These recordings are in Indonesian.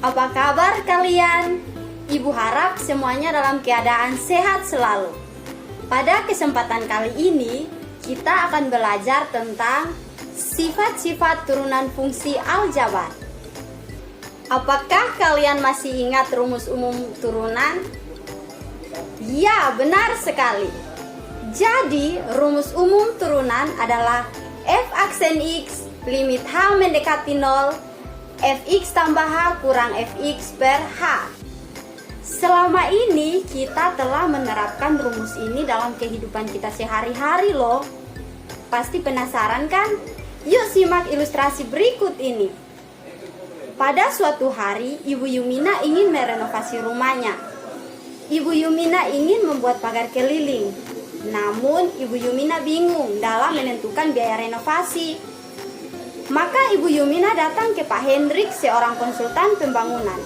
Apa kabar kalian? Ibu harap semuanya dalam keadaan sehat selalu. Pada kesempatan kali ini, kita akan belajar tentang sifat-sifat turunan fungsi aljabar. Apakah kalian masih ingat rumus umum turunan? Ya, benar sekali. Jadi, rumus umum turunan adalah f aksen x limit h mendekati 0, fx tambah h kurang fx per h. Selama ini kita telah menerapkan rumus ini dalam kehidupan kita sehari-hari loh. Pasti penasaran kan? Yuk simak ilustrasi berikut ini. Pada suatu hari, Ibu Yumina ingin merenovasi rumahnya. Ibu Yumina ingin membuat pagar keliling. Namun, Ibu Yumina bingung dalam menentukan biaya renovasi. Maka Ibu Yumina datang ke Pak Hendrik, seorang konsultan pembangunan.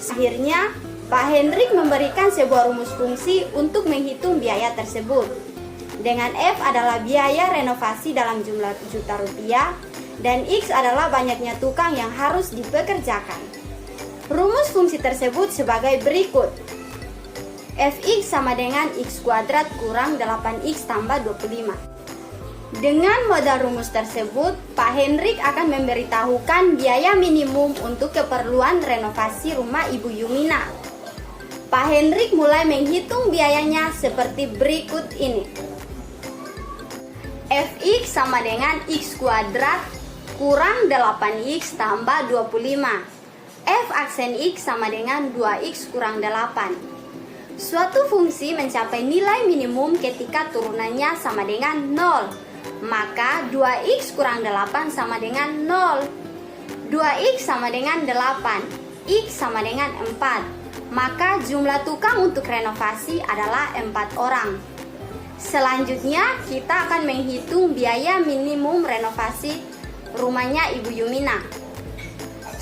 Akhirnya, Pak Hendrik memberikan sebuah rumus fungsi untuk menghitung biaya tersebut. Dengan F adalah biaya renovasi dalam jumlah juta rupiah, dan X adalah banyaknya tukang yang harus dipekerjakan. Rumus fungsi tersebut sebagai berikut. Fx sama dengan x kuadrat kurang 8x tambah 25. Dengan modal rumus tersebut, Pak Hendrik akan memberitahukan biaya minimum untuk keperluan renovasi rumah Ibu Yumina. Pak Hendrik mulai menghitung biayanya seperti berikut ini. Fx sama dengan x kuadrat kurang 8x tambah 25. F aksen x sama dengan 2x kurang 8. Suatu fungsi mencapai nilai minimum ketika turunannya sama dengan 0. Maka 2x kurang 8 sama dengan 0. 2x sama dengan 8. X sama dengan 4. Maka jumlah tukang untuk renovasi adalah 4 orang. Selanjutnya kita akan menghitung biaya minimum renovasi rumahnya Ibu Yumina.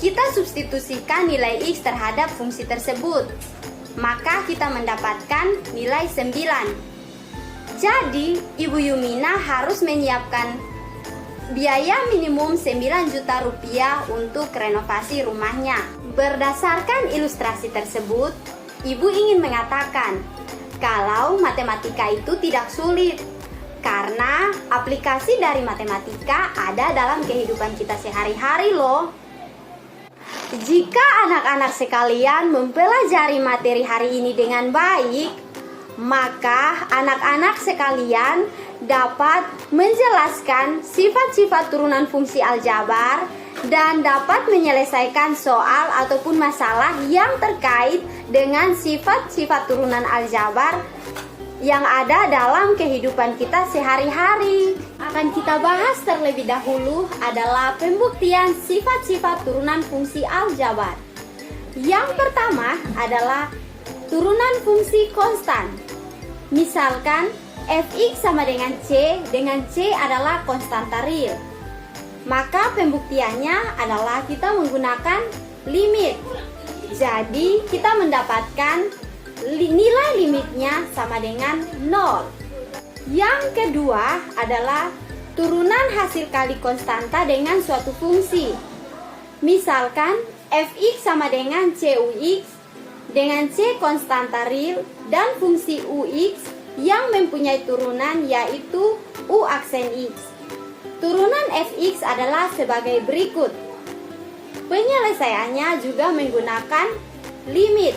Kita substitusikan nilai X terhadap fungsi tersebut. Maka kita mendapatkan nilai 9. Jadi, Ibu Yumina harus menyiapkan biaya minimum 9 juta rupiah untuk renovasi rumahnya. Berdasarkan ilustrasi tersebut, Ibu ingin mengatakan kalau matematika itu tidak sulit, karena aplikasi dari matematika ada dalam kehidupan kita sehari-hari loh. Jika anak-anak sekalian mempelajari materi hari ini dengan baik, maka anak-anak sekalian dapat menjelaskan sifat-sifat turunan fungsi aljabar dan dapat menyelesaikan soal ataupun masalah yang terkait dengan sifat-sifat turunan aljabar yang ada dalam kehidupan kita sehari-hari. Akan kita bahas terlebih dahulu adalah pembuktian sifat-sifat turunan fungsi aljabar. Yang pertama adalah turunan fungsi konstan. Misalkan fx sama dengan c adalah konstanta real. Maka pembuktiannya adalah kita menggunakan limit. Jadi kita mendapatkan nilai limitnya sama dengan 0. Yang kedua adalah turunan hasil kali konstanta dengan suatu fungsi. Misalkan fx sama dengan cux dengan c konstanta real dan fungsi ux yang mempunyai turunan yaitu u aksen x. Turunan fx adalah sebagai berikut. Penyelesaiannya juga menggunakan limit.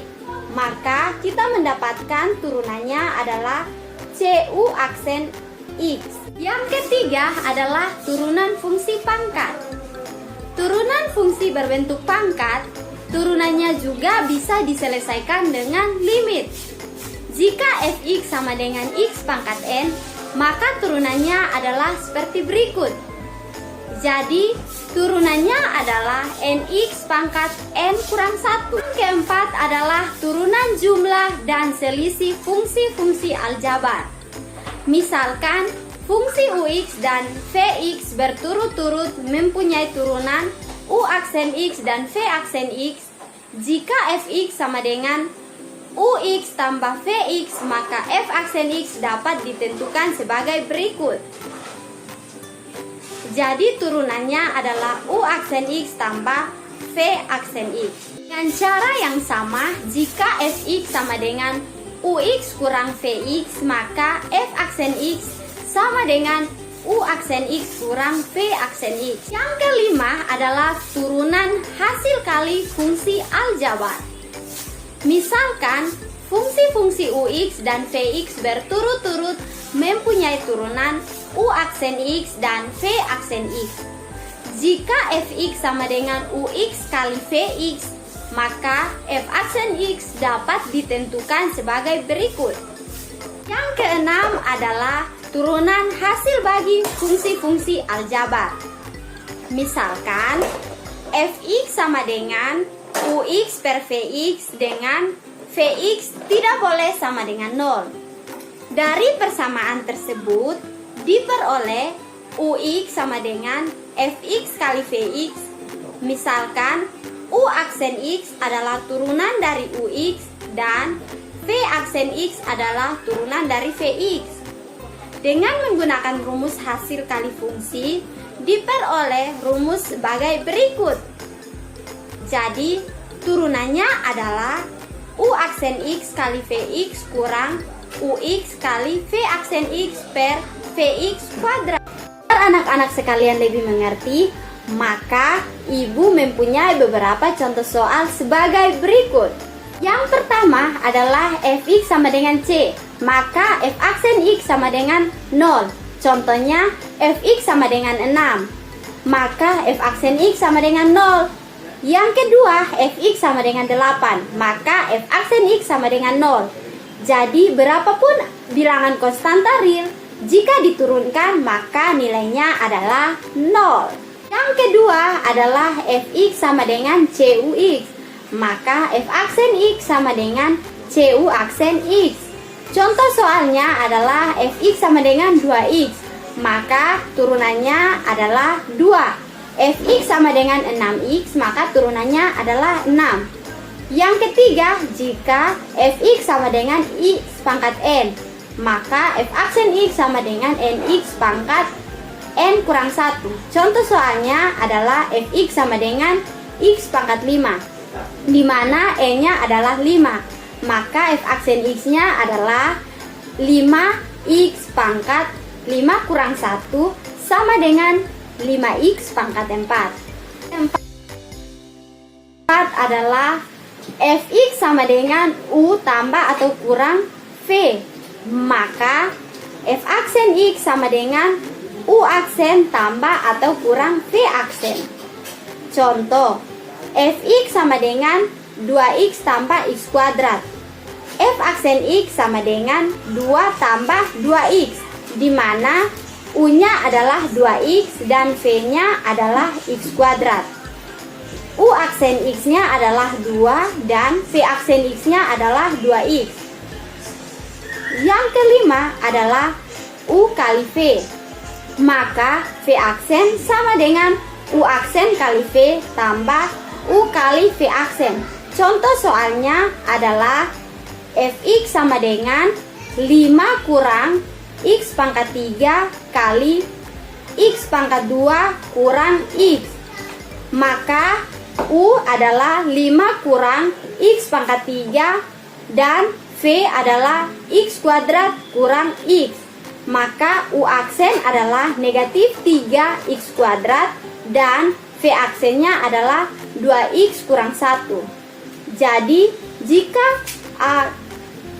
Maka kita mendapatkan turunannya adalah cu aksen x. Yang ketiga adalah turunan fungsi pangkat. Turunan fungsi berbentuk pangkat, turunannya juga bisa diselesaikan dengan limit. Jika fx sama dengan x pangkat n, maka turunannya adalah seperti berikut. Jadi, turunannya adalah nx pangkat n kurang 1. Keempat adalah turunan jumlah dan selisih fungsi-fungsi aljabar. Misalkan, fungsi ux dan vx berturut-turut mempunyai turunan u aksen x dan v aksen x. Jika fx sama dengan ux tambah vx, maka f aksen x dapat ditentukan sebagai berikut. Jadi turunannya adalah u aksen x tambah V aksen X. Dengan cara yang sama, jika Fx sama dengan Ux kurang Vx, maka F aksen X sama dengan U aksen X kurang V aksen X. Yang kelima adalah turunan hasil kali fungsi aljabar. Misalkan fungsi-fungsi Ux dan Vx berturut-turut mempunyai turunan U aksen X dan V aksen X. Jika Fx sama dengan Ux kali Vx, maka F aksen X dapat ditentukan sebagai berikut. Yang keenam adalah turunan hasil bagi fungsi-fungsi aljabar. Misalkan Fx sama dengan Ux per Vx dengan Vx tidak boleh sama dengan 0. Dari persamaan tersebut diperoleh Ux sama dengan Fx kali Vx. Misalkan U aksen X adalah turunan dari Ux dan V aksen X adalah turunan dari Vx. Dengan menggunakan rumus hasil kali fungsi, diperoleh rumus sebagai berikut. Jadi, turunannya adalah U aksen X kali Vx kurang Ux kali V aksen X per Vx kuadrat. Agar anak-anak sekalian lebih mengerti, maka ibu mempunyai beberapa contoh soal sebagai berikut. Yang pertama adalah Fx sama dengan C, maka F aksen X sama dengan 0. Contohnya Fx sama dengan 6, maka F aksen X sama dengan 0. Yang kedua Fx sama dengan 8, maka F aksen X sama dengan 0. Jadi berapapun bilangan konstanta real, jika diturunkan maka nilainya adalah 0. Yang kedua adalah Fx sama dengan Cux, maka F aksen X sama dengan Cu aksen X. Contoh soalnya adalah Fx sama dengan 2x, maka turunannya adalah 2. Fx sama dengan 6x, maka turunannya adalah 6. Yang ketiga, jika Fx sama dengan x pangkat n, maka F aksen X sama dengan nx pangkat n kurang 1. Contoh soalnya adalah Fx sama dengan x pangkat 5, di mana n-nya adalah 5. Maka F aksen X-nya adalah 5x pangkat 5 kurang 1 sama dengan 5x pangkat 4. 4 adalah Fx sama dengan U tambah atau kurang V. Maka F aksen X sama dengan U aksen tambah atau kurang V aksen. Contoh, Fx sama dengan 2x tambah x kuadrat. F aksen X sama dengan 2 tambah 2x, di mana U-nya adalah 2x dan V-nya adalah x kuadrat. U aksen X-nya adalah 2 dan V aksen X-nya adalah 2x. Yang kelima adalah U kali V. Maka V aksen sama dengan U aksen kali V tambah U kali V aksen. Contoh soalnya adalah Fx sama dengan 5 kurang x pangkat 3 kali x pangkat 2 kurang x. Maka U adalah 5 kurang x pangkat 3 dan V adalah x kuadrat kurang x. Maka U aksen adalah negatif 3x kuadrat dan V aksennya adalah 2x kurang 1. Jadi jika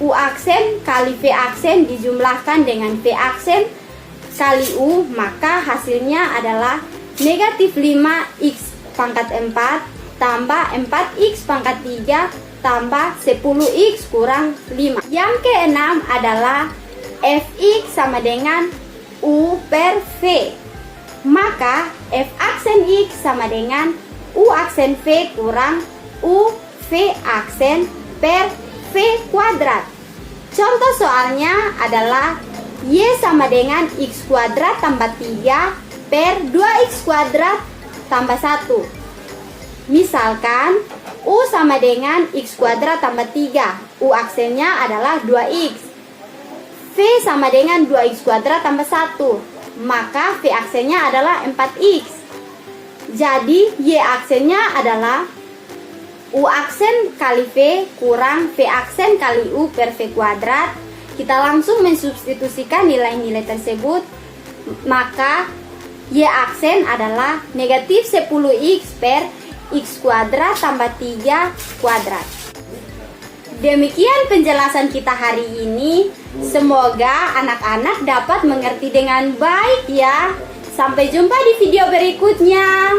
U aksen kali V aksen dijumlahkan dengan V aksen kali U, maka hasilnya adalah negatif 5x pangkat 4 tambah 4x pangkat 3 tambah 10x kurang 5. Yang keenam adalah Fx sama dengan U per V. Maka F aksen X sama dengan U aksen V kurang U V aksen per V kuadrat. Contoh soalnya adalah Y sama dengan X kuadrat tambah 3 per 2x kuadrat tambah 1. Misalkan U sama dengan X kuadrat tambah 3, U aksennya adalah 2x. V sama dengan 2x kuadrat tambah 1, maka V aksennya adalah 4x. Jadi Y aksennya adalah U aksen kali V kurang V aksen kali U per V kuadrat. Kita langsung mensubstitusikan nilai-nilai tersebut. Maka Y aksen adalah negatif 10X per X kuadrat tambah 3 kuadrat. Demikian penjelasan kita hari ini. Semoga anak-anak dapat mengerti dengan baik ya. Sampai jumpa di video berikutnya.